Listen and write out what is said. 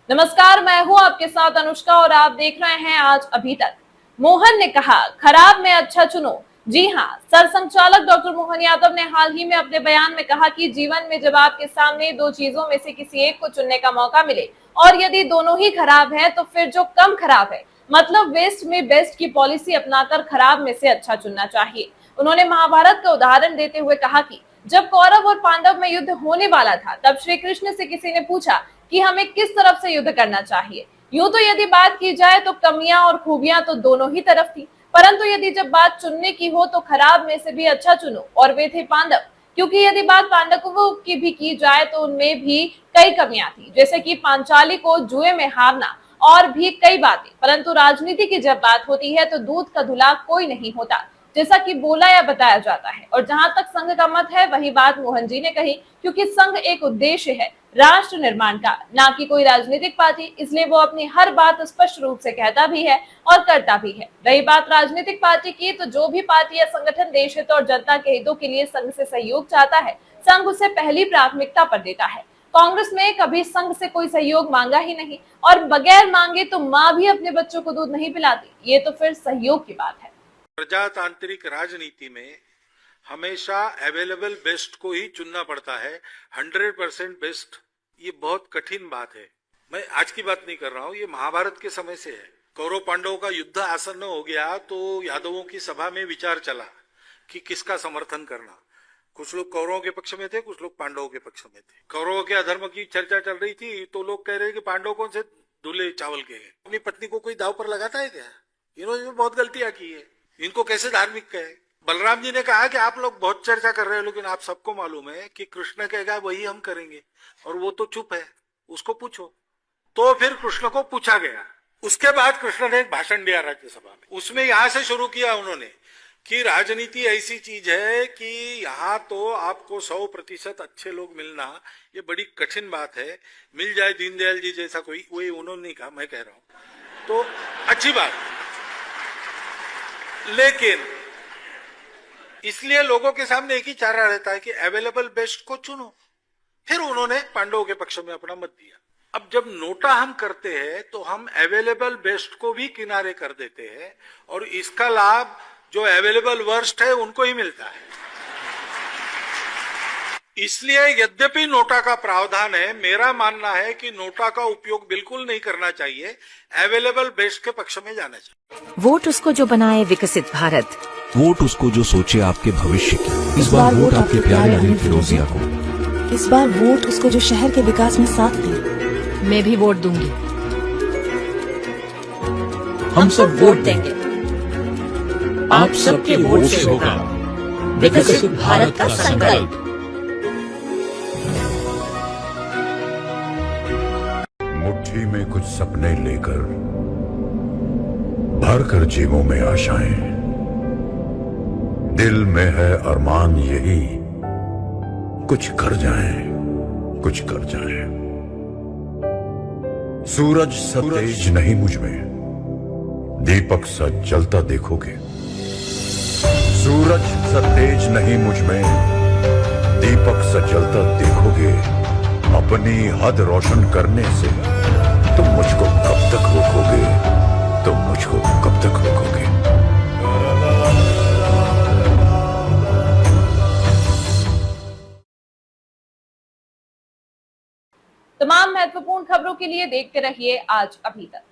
नमस्कार, मैं हूं आपके साथ अनुष्का और आप देख रहे हैं आज अभी तक। मोहन ने कहा, खराब में अच्छा चुनो। जी हां, सरसंघचालक डॉक्टर मोहन यादव ने हाल ही में अपने बयान में कहा कि जीवन में जब आपके सामने दो चीजों में से किसी एक को चुनने का मौका मिले और यदि दोनों ही खराब है तो फिर जो कम खराब है, मतलब वेस्ट में बेस्ट की पॉलिसी अपनाकर खराब में से अच्छा चुनना चाहिए। उन्होंने महाभारत का उदाहरण देते हुए कहा कि जब कौरव और पांडव में युद्ध होने वाला था तब श्री कृष्ण से किसी ने पूछा कि हमें किस तरफ से युद्ध करना चाहिए। यूं तो यदि बात की जाए तो कमियां और खूबियां तो दोनों ही तरफ थी, परंतु यदि जब बात चुनने की हो तो खराब में से भी अच्छा चुनो, और वे थे पांडव। क्योंकि यदि बात पांडवों की भी की जाए तो उनमें भी कई कमियां थी, जैसे कि पांचाली को जुए में हारना और भी कई बातें। परंतु राजनीति की जब बात होती है तो दूध का धुला कोई नहीं होता, जैसा कि बोला या बताया जाता है। और जहां तक संघ का मत है, वही बात मोहन जी ने कही, क्योंकि संघ एक उद्देश्य है राष्ट्र निर्माण का, ना कि कोई राजनीतिक पार्टी। इसलिए वो अपनी हर बात स्पष्ट रूप से कहता भी है और करता भी है। रही बात राजनीतिक पार्टी की, तो जो भी पार्टी या संगठन देश हित और जनता के हितों के लिए संघ से सहयोग चाहता है, संघ उसे पहली प्राथमिकता पर देता है। कांग्रेस ने कभी संघ से कोई सहयोग मांगा ही नहीं, और बगैर मांगे तो माँ भी अपने बच्चों को दूध नहीं पिलाती। ये तो फिर सहयोग की बात है। प्रजातांत्रिक राजनीति में हमेशा अवेलेबल बेस्ट को ही चुनना पड़ता है। 100% बेस्ट ये बहुत कठिन बात है। मैं आज की बात नहीं कर रहा हूँ, ये महाभारत के समय से है। कौरव पांडवों का युद्ध आसन्न हो गया तो यादवों की सभा में विचार चला कि किसका समर्थन करना। कुछ लोग कौरवों के पक्ष में थे, कुछ लोग पांडवों के पक्ष में थे। कौरवों के अधर्म की चर्चा चल रही थी तो लोग कह रहे कि पांडव कौन से दूल्हे चावल के हैं। अपनी पत्नी को कोई दाव पर लगाता है क्या? इन्होंने बहुत गलतियां की है, इनको कैसे धार्मिक कहे। बलराम जी ने कहा कि आप लोग बहुत चर्चा कर रहे हो, लेकिन आप सबको मालूम है कि कृष्ण कहेगा वही हम करेंगे, और वो तो चुप है, उसको पूछो। तो फिर कृष्ण को पूछा गया। उसके बाद कृष्ण ने एक भाषण दिया राज्यसभा में। उसमें यहां से शुरू किया उन्होंने कि राजनीति ऐसी चीज है कि यहाँ तो आपको 100% अच्छे लोग मिलना ये बड़ी कठिन बात है। मिल जाए दीनदयाल जी जैसा कोई, वही उन्होंने नहीं कहा, मैं कह रहा हूं, तो अच्छी बात। लेकिन इसलिए लोगों के सामने एक ही चारा रहता है कि अवेलेबल बेस्ट को चुनो। फिर उन्होंने पांडवों के पक्ष में अपना मत दिया। अब जब नोटा हम करते हैं तो हम अवेलेबल बेस्ट को भी किनारे कर देते हैं, और इसका लाभ जो अवेलेबल वर्स्ट है उनको ही मिलता है। इसलिए यद्यपि नोटा का प्रावधान है, मेरा मानना है कि नोटा का उपयोग बिल्कुल नहीं करना चाहिए, अवेलेबल बेस्ट के पक्ष में जाना चाहिए। वोट उसको जो बनाए विकसित भारत, वोट उसको जो सोचे आपके भविष्य की। इस बार वोट आपके प्यारे अमीर फिरोजिया को। इस बार वोट उसको जो शहर के विकास में साथ दे। मैं भी वोट दूंगी। हम सब वोट देंगे। आप सबके वोट से होगा विकसित भारत का संकल्प। मुट्ठी में कुछ सपने लेकर भरकर जेबों में आशाएं, दिल में है अरमान यही, कुछ कर जाएं, कुछ कर जाएं। सूरज सा तेज नहीं मुझ में, दीपक सा जलता देखोगे। सूरज सा तेज नहीं मुझ में, दीपक सा जलता देखोगे। अपनी हद रोशन करने से तुम मुझको कब तक रोकोगे? तुम मुझको कब तक रोकोगे? तमाम महत्वपूर्ण खबरों के लिए देखते रहिए आज अभी तक।